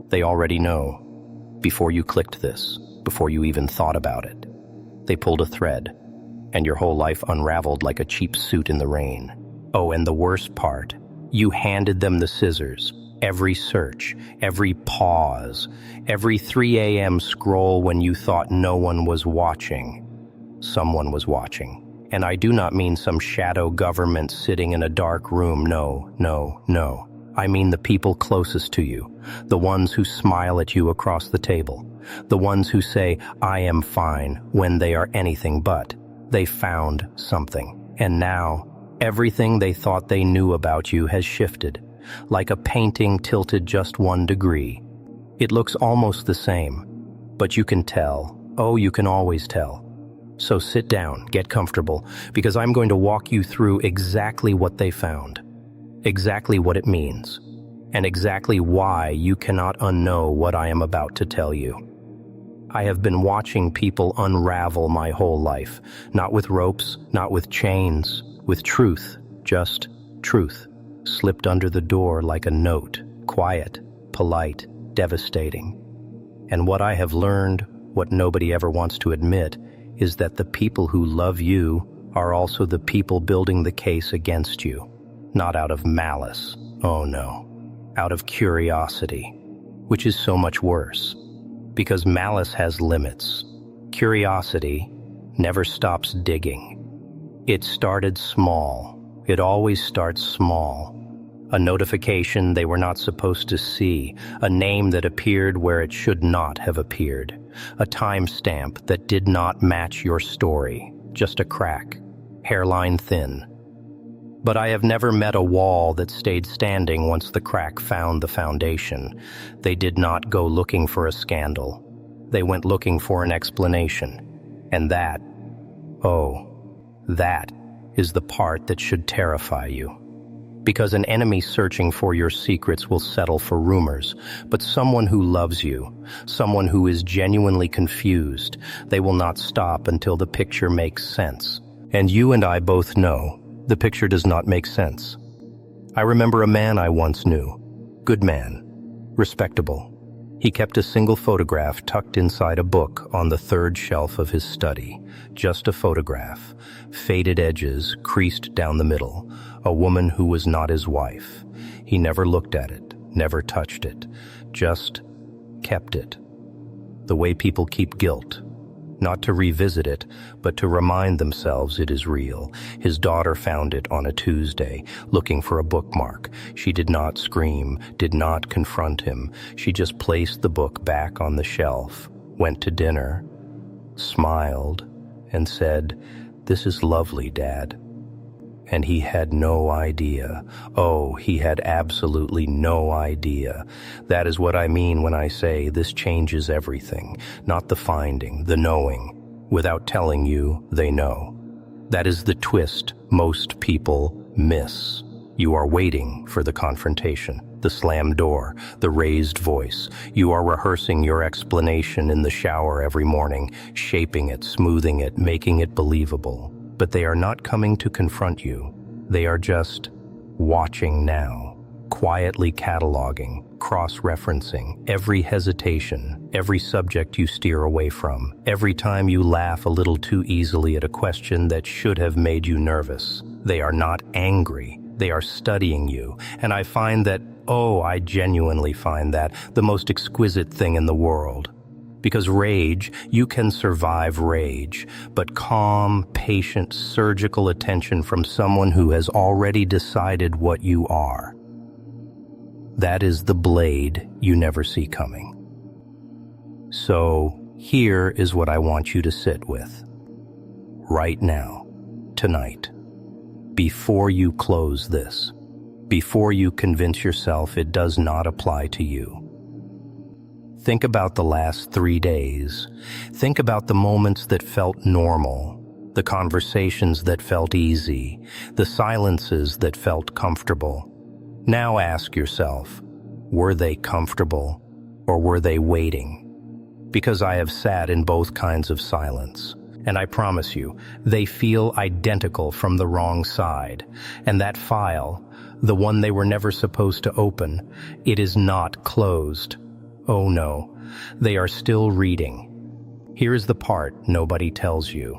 They already know. Before you clicked this, before you even thought about it, they pulled a thread, and your whole life unraveled like a cheap suit in the rain. Oh, and the worst part, you handed them the scissors. Every search, every pause, every 3 a.m. scroll when you thought no one was watching. Someone was watching. And I do not mean some shadow government sitting in a dark room. No, no, no. I mean the people closest to you, the ones who smile at you across the table, the ones who say, "I am fine," when they are anything but. They found something. And now, everything they thought they knew about you has shifted, like a painting tilted just 1 degree. It looks almost the same, but you can tell. Oh, you can always tell. So sit down, get comfortable, because I'm going to walk you through exactly what they found, exactly what it means, and exactly why you cannot unknow what I am about to tell you. I have been watching people unravel my whole life, not with ropes, not with chains, with truth, just truth, slipped under the door like a note, quiet, polite, devastating. And what I have learned, what nobody ever wants to admit, is that the people who love you are also the people building the case against you, not out of malice, oh no, out of curiosity, which is so much worse, because malice has limits. Curiosity never stops digging. It started small. It always starts small. A notification they were not supposed to see, a name that appeared where it should not have appeared, a timestamp that did not match your story, just a crack, hairline thin. But I have never met a wall that stayed standing once the crack found the foundation. They did not go looking for a scandal. They went looking for an explanation. And that, oh, that is the part that should terrify you. Because an enemy searching for your secrets will settle for rumors, but someone who loves you, someone who is genuinely confused, they will not stop until the picture makes sense. And you and I both know the picture does not make sense. I remember a man I once knew, good man, respectable. He kept a single photograph tucked inside a book on the 3rd shelf of his study. Just a photograph, faded edges creased down the middle, a woman who was not his wife. He never looked at it, never touched it, just kept it. The way people keep guilt, not to revisit it, but to remind themselves it is real. His daughter found it on a Tuesday, looking for a bookmark. She did not scream, did not confront him. She just placed the book back on the shelf, went to dinner, smiled, and said, "This is lovely, Dad." And he had no idea. Oh, he had absolutely no idea. That is what I mean when I say this changes everything. Not the finding, the knowing. Without telling you, they know. That is the twist most people miss. You are waiting for the confrontation, the slammed door, the raised voice. You are rehearsing your explanation in the shower every morning, shaping it, smoothing it, making it believable. But they are not coming to confront you. They are just watching now, quietly cataloging, cross-referencing every hesitation, every subject you steer away from, every time you laugh a little too easily at a question that should have made you nervous. They are not angry. They are studying you. And I find that, I genuinely find that the most exquisite thing in the world. Because rage, you can survive rage, but calm, patient, surgical attention from someone who has already decided what you are. That is the blade you never see coming. So, here is what I want you to sit with. Right now, tonight, before you close this, before you convince yourself it does not apply to you. Think about the last 3 days. Think about the moments that felt normal, the conversations that felt easy, the silences that felt comfortable. Now ask yourself, were they comfortable or were they waiting? Because I have sat in both kinds of silence, and I promise you, they feel identical from the wrong side. And that file, the one they were never supposed to open, it is not closed. Oh no, they are still reading. Here is the part nobody tells you.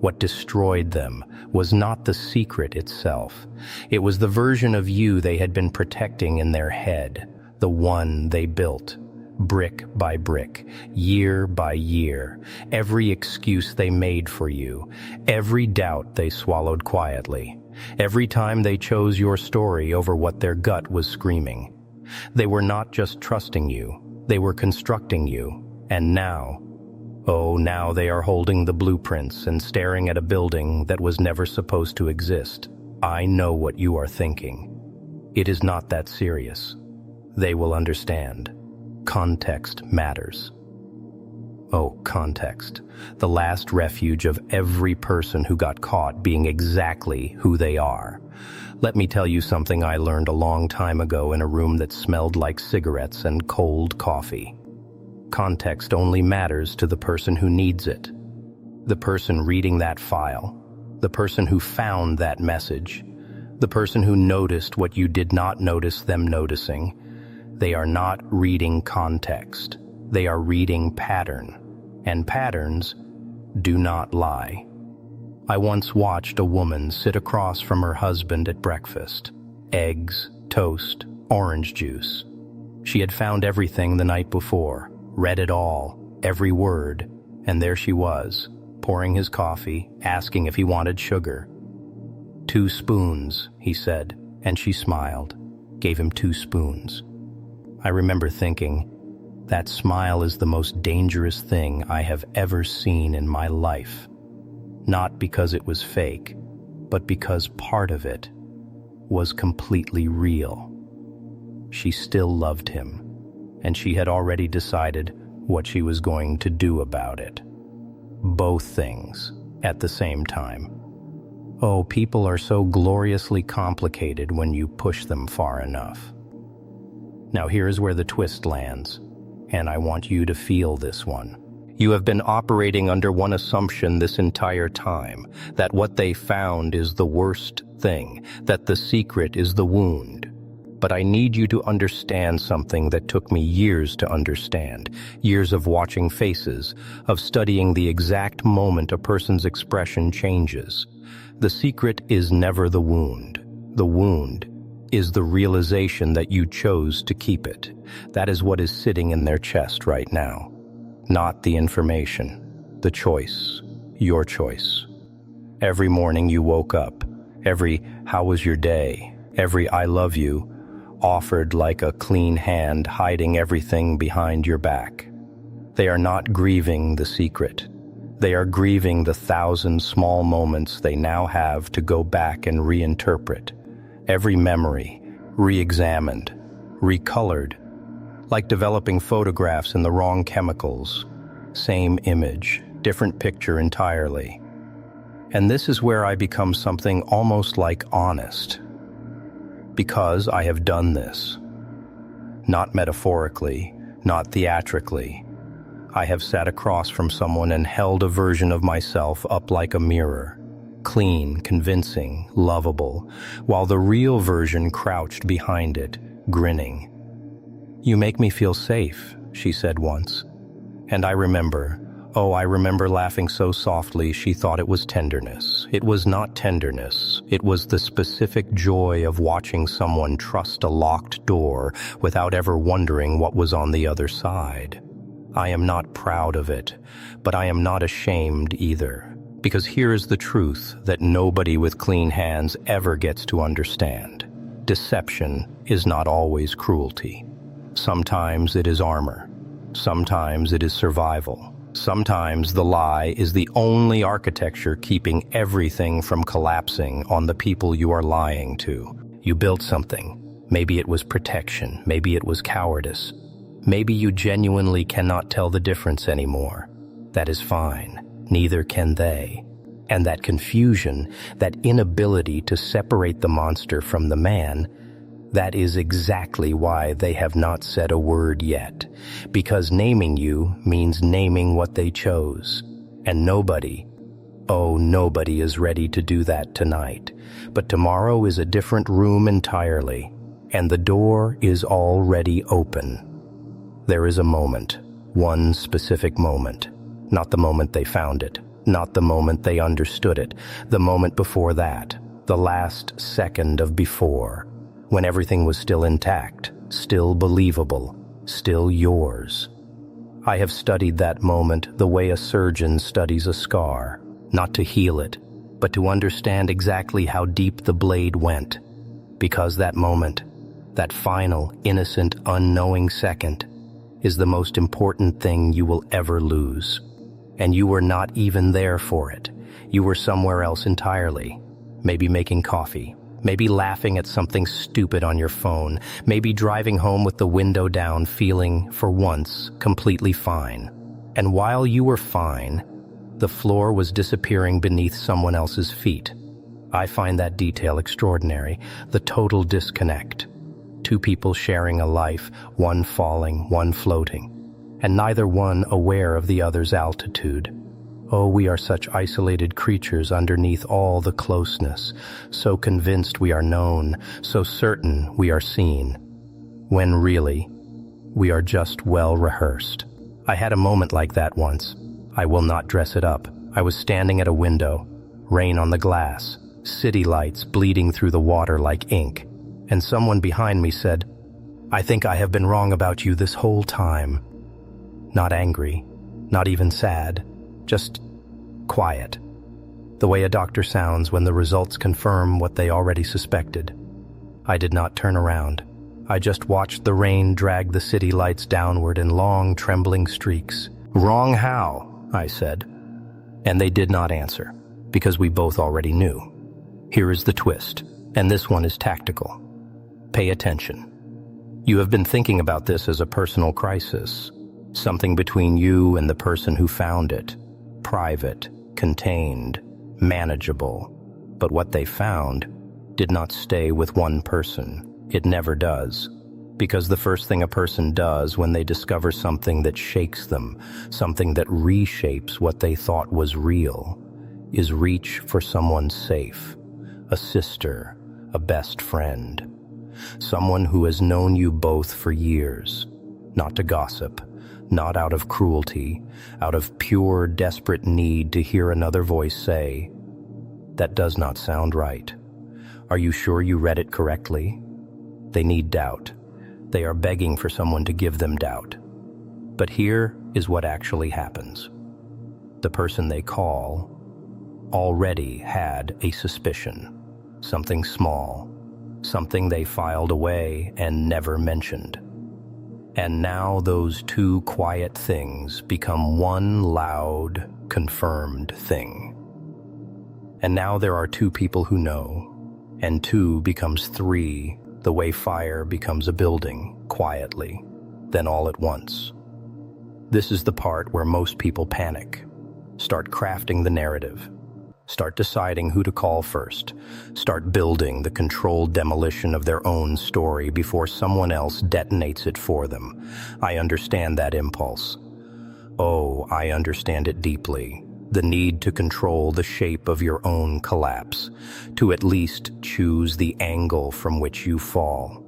What destroyed them was not the secret itself. It was the version of you they had been protecting in their head, the one they built, brick by brick, year by year. Every excuse they made for you, every doubt they swallowed quietly, every time they chose your story over what their gut was screaming. They were not just trusting you, they were constructing you. And now, oh, now they are holding the blueprints and staring at a building that was never supposed to exist. I know what you are thinking. It is not that serious. They will understand. Context matters. Oh, context. The last refuge of every person who got caught being exactly who they are. Let me tell you something I learned a long time ago in a room that smelled like cigarettes and cold coffee. Context only matters to the person who needs it. The person reading that file, the person who found that message, the person who noticed what you did not notice them noticing. They are not reading context. They are reading pattern. And patterns do not lie. I once watched a woman sit across from her husband at breakfast. Eggs, toast, orange juice. She had found everything the night before, read it all, every word, and there she was, pouring his coffee, asking if he wanted sugar. 2 spoons, he said, and she smiled, gave him 2 spoons. I remember thinking, that smile is the most dangerous thing I have ever seen in my life. Not because it was fake, but because part of it was completely real. She still loved him, and she had already decided what she was going to do about it. Both things at the same time. Oh, people are so gloriously complicated when you push them far enough. Now here is where the twist lands, and I want you to feel this one. You have been operating under one assumption this entire time, that what they found is the worst thing, that the secret is the wound. But I need you to understand something that took me years to understand, years of watching faces, of studying the exact moment a person's expression changes. The secret is never the wound. The wound is the realization that you chose to keep it. That is what is sitting in their chest right now. Not the information, the choice, your choice. Every morning you woke up, every "how was your day," every "I love you," offered like a clean hand hiding everything behind your back. They are not grieving the secret. They are grieving the 1,000 small moments they now have to go back and reinterpret. Every memory, re-examined, recolored, like developing photographs in the wrong chemicals. Same image, different picture entirely. And this is where I become something almost like honest. Because I have done this. Not metaphorically, not theatrically. I have sat across from someone and held a version of myself up like a mirror. Clean, convincing, lovable, while the real version crouched behind it, grinning. "You make me feel safe," she said once. And I remember laughing so softly she thought it was tenderness. It was not tenderness. It was the specific joy of watching someone trust a locked door without ever wondering what was on the other side. I am not proud of it, but I am not ashamed either. Because here is the truth that nobody with clean hands ever gets to understand. Deception is not always cruelty. Sometimes it is armor. Sometimes it is survival. Sometimes the lie is the only architecture keeping everything from collapsing on the people you are lying to. You built something. Maybe it was protection. Maybe it was cowardice. Maybe you genuinely cannot tell the difference anymore. That is fine. Neither can they. And that confusion, that inability to separate the monster from the man, that is exactly why they have not said a word yet. Because naming you means naming what they chose. And nobody is ready to do that tonight. But tomorrow is a different room entirely. And the door is already open. There is a moment, one specific moment, not the moment they found it, not the moment they understood it, the moment before that, the last second of before, when everything was still intact, still believable, still yours. I have studied that moment the way a surgeon studies a scar, not to heal it, but to understand exactly how deep the blade went, because that moment, that final, innocent, unknowing second, is the most important thing you will ever lose. And you were not even there for it. You were somewhere else entirely. Maybe making coffee, maybe laughing at something stupid on your phone, maybe driving home with the window down, feeling, for once, completely fine. And while you were fine, the floor was disappearing beneath someone else's feet. I find that detail extraordinary, the total disconnect. Two people sharing a life, one falling, one floating, and neither one aware of the other's altitude. Oh, we are such isolated creatures underneath all the closeness, so convinced we are known, so certain we are seen, when really, we are just well rehearsed. I had a moment like that once. I will not dress it up. I was standing at a window, rain on the glass, city lights bleeding through the water like ink, and someone behind me said, "I think I have been wrong about you this whole time." Not angry, not even sad, just quiet. The way a doctor sounds when the results confirm what they already suspected. I did not turn around. I just watched the rain drag the city lights downward in long, trembling streaks. "Wrong how?" I said. And they did not answer, because we both already knew. Here is the twist, and this one is tactical. Pay attention. You have been thinking about this as a personal crisis, something between you and the person who found it, private, contained, manageable. But what they found did not stay with one person. It never does. Because the first thing a person does when they discover something that shakes them, something that reshapes what they thought was real, is reach for someone safe, a sister, a best friend, someone who has known you both for years, not to gossip, not out of cruelty, out of pure, desperate need to hear another voice say, "That does not sound right. Are you sure you read it correctly?" They need doubt. They are begging for someone to give them doubt. But here is what actually happens. The person they call already had a suspicion, something small, something they filed away and never mentioned. And now those two quiet things become one loud, confirmed thing. And now there are two people who know, and two becomes three, the way fire becomes a building, quietly, then all at once. This is the part where most people panic, start crafting the narrative, start deciding who to call first, start building the controlled demolition of their own story before someone else detonates it for them. I understand that impulse. Oh, I understand it deeply. The need to control the shape of your own collapse, to at least choose the angle from which you fall.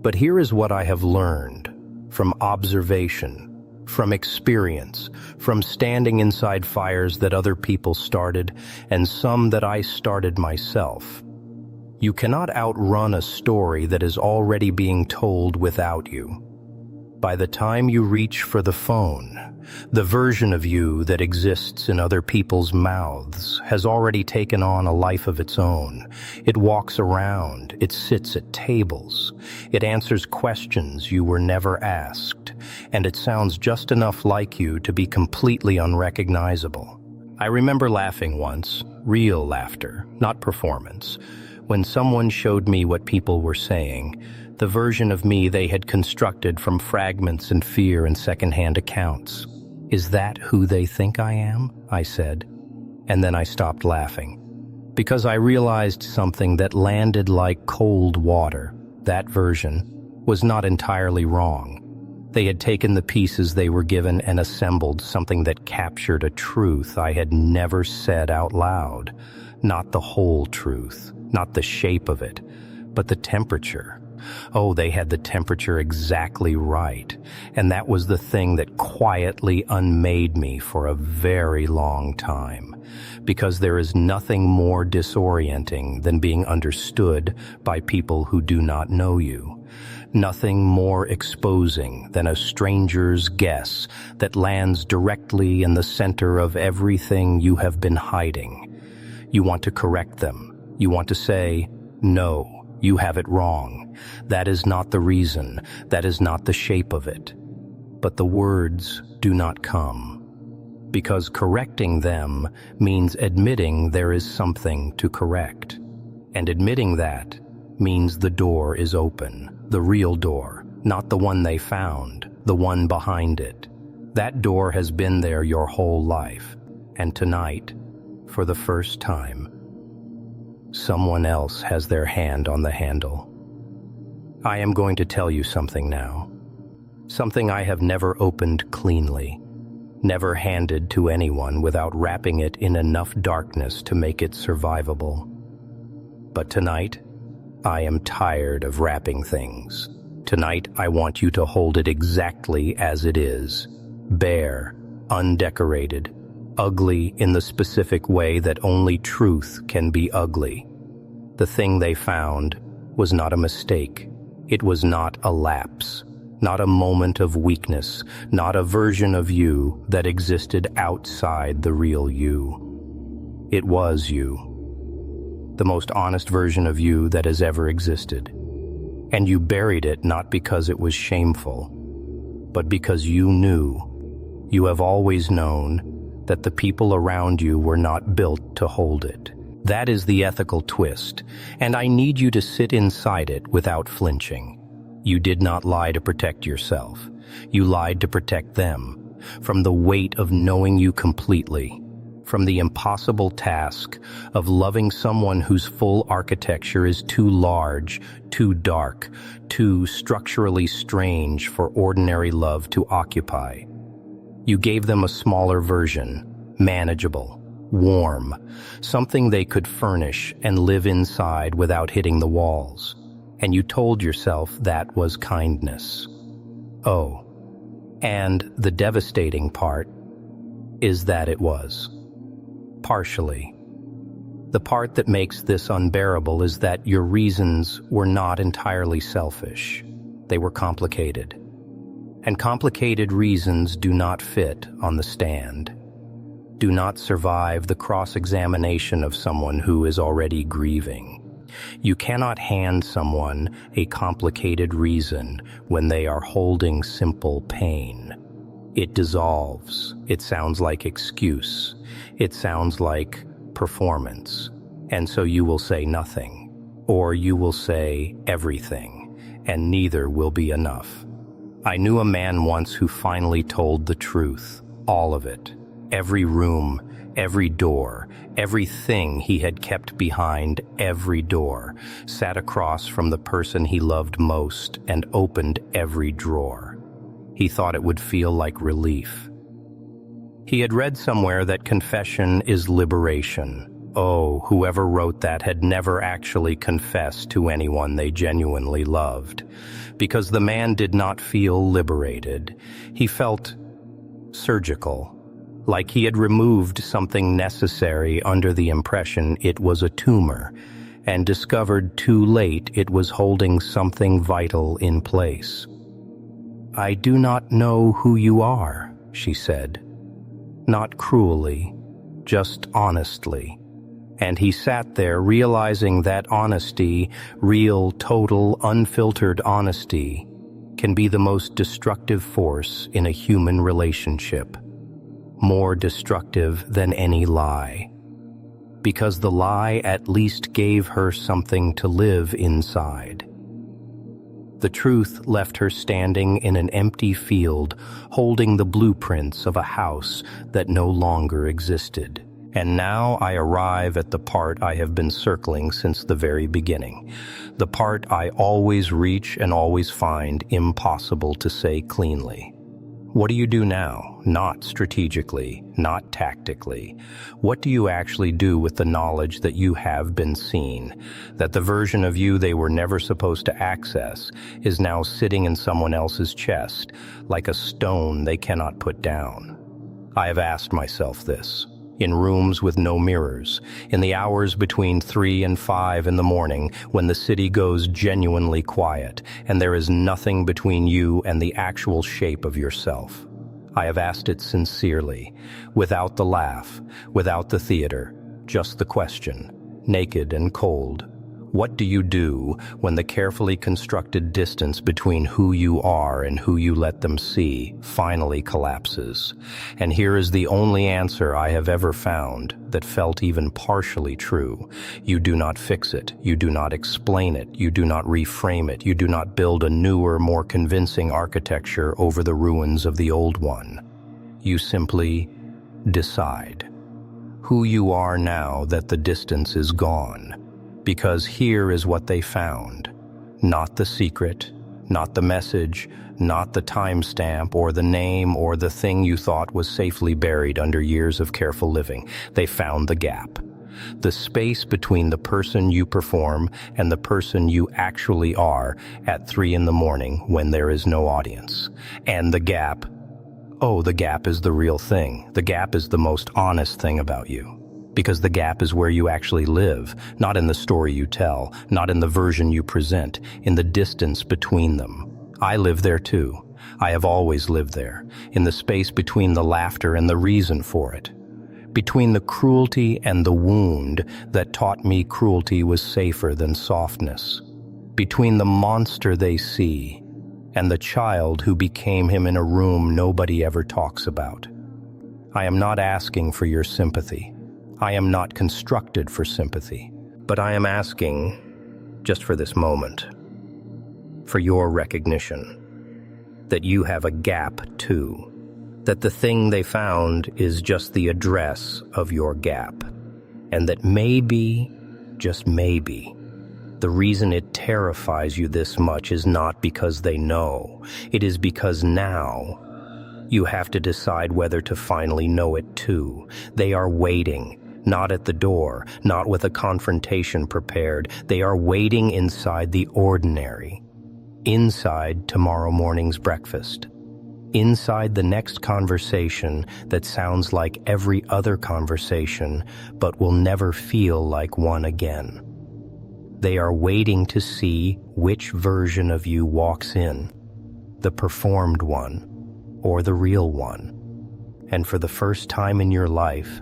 But here is what I have learned from observation, from experience, from standing inside fires that other people started and some that I started myself. You cannot outrun a story that is already being told without you. By the time you reach for the phone, the version of you that exists in other people's mouths has already taken on a life of its own. It walks around, it sits at tables, it answers questions you were never asked, and it sounds just enough like you to be completely unrecognizable. I remember laughing once, real laughter, not performance, when someone showed me what people were saying, the version of me they had constructed from fragments and fear and secondhand accounts. "Is that who they think I am?" I said. And then I stopped laughing, because I realized something that landed like cold water. That version was not entirely wrong. They had taken the pieces they were given and assembled something that captured a truth I had never said out loud. Not the whole truth, not the shape of it, but the temperature, Oh, they had the temperature exactly right. And that was the thing that quietly unmade me for a very long time. Because there is nothing more disorienting than being understood by people who do not know you. Nothing more exposing than a stranger's guess that lands directly in the center of everything you have been hiding. You want to correct them. You want to say, "No, you have it wrong. That is not the reason. That is not the shape of it." But the words do not come. Because correcting them means admitting there is something to correct. And admitting that means the door is open. The real door, not the one they found, the one behind it. That door has been there your whole life. And tonight, for the first time, someone else has their hand on the handle. I am going to tell you something now. Something I have never opened cleanly, never handed to anyone without wrapping it in enough darkness to make it survivable. But tonight, I am tired of wrapping things. Tonight, I want you to hold it exactly as it is. Bare, undecorated, ugly in the specific way that only truth can be ugly. The thing they found was not a mistake. It was not a lapse, not a moment of weakness, not a version of you that existed outside the real you. It was you. The most honest version of you that has ever existed. And you buried it not because it was shameful, but because you knew, you have always known, that the people around you were not built to hold it. That is the ethical twist, and I need you to sit inside it without flinching. You did not lie to protect yourself. You lied to protect them, from the weight of knowing you completely. From the impossible task of loving someone whose full architecture is too large, too dark, too structurally strange for ordinary love to occupy. You gave them a smaller version, manageable, warm, something they could furnish and live inside without hitting the walls. And you told yourself that was kindness. Oh, and the devastating part is that it was. Partially. The part that makes this unbearable is that your reasons were not entirely selfish. They were complicated. And complicated reasons do not fit on the stand. Do not survive the cross-examination of someone who is already grieving. You cannot hand someone a complicated reason when they are holding simple pain. It dissolves. It sounds like excuse. It sounds like performance. And so you will say nothing, or you will say everything, and neither will be enough. I knew a man once who finally told the truth, all of it, every room, every door, everything he had kept behind every door, sat across from the person he loved most and opened every drawer. He thought it would feel like relief. He had read somewhere that confession is liberation. Oh, whoever wrote that had never actually confessed to anyone they genuinely loved, because the man did not feel liberated. He felt surgical, like he had removed something necessary under the impression it was a tumor, and discovered too late it was holding something vital in place. "I do not know who you are," she said. Not cruelly, just honestly. And he sat there realizing that honesty, real, total, unfiltered honesty, can be the most destructive force in a human relationship. More destructive than any lie. Because the lie at least gave her something to live inside. The truth left her standing in an empty field, holding the blueprints of a house that no longer existed. And now I arrive at the part I have been circling since the very beginning. The part I always reach and always find impossible to say cleanly. What do you do now? Not strategically, not tactically. What do you actually do with the knowledge that you have been seen, that the version of you they were never supposed to access is now sitting in someone else's chest, like a stone they cannot put down? I have asked myself this. In rooms with no mirrors, in the hours between 3 and 5 in the morning when the city goes genuinely quiet and there is nothing between you and the actual shape of yourself. I have asked it sincerely, without the laugh, without the theater, just the question, naked and cold. What do you do when the carefully constructed distance between who you are and who you let them see finally collapses? And here is the only answer I have ever found that felt even partially true. You do not fix it. You do not explain it. You do not reframe it. You do not build a newer, more convincing architecture over the ruins of the old one. You simply decide who you are now that the distance is gone. Because here is what they found. Not the secret, not the message, not the timestamp or the name or the thing you thought was safely buried under years of careful living. They found the gap. The space between the person you perform and the person you actually are at 3 in the morning when there is no audience. And the gap, oh, the gap is the real thing. The gap is the most honest thing about you. Because the gap is where you actually live, not in the story you tell, not in the version you present, in the distance between them. I live there too. I have always lived there, in the space between the laughter and the reason for it. Between the cruelty and the wound that taught me cruelty was safer than softness. Between the monster they see and the child who became him in a room nobody ever talks about. I am not asking for your sympathy. I am not constructed for sympathy, but I am asking, just for this moment, for your recognition, that you have a gap too, that the thing they found is just the address of your gap, and that maybe, just maybe, the reason it terrifies you this much is not because they know, it is because now you have to decide whether to finally know it too. They are waiting. Not at the door, not with a confrontation prepared. They are waiting inside the ordinary, inside tomorrow morning's breakfast, inside the next conversation that sounds like every other conversation but will never feel like one again. They are waiting to see which version of you walks in, the performed one or the real one. And for the first time in your life,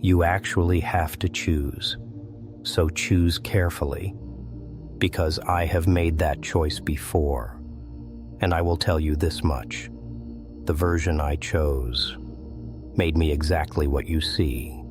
you actually have to choose. So choose carefully, because I have made that choice before. And I will tell you this much. The version I chose made me exactly what you see.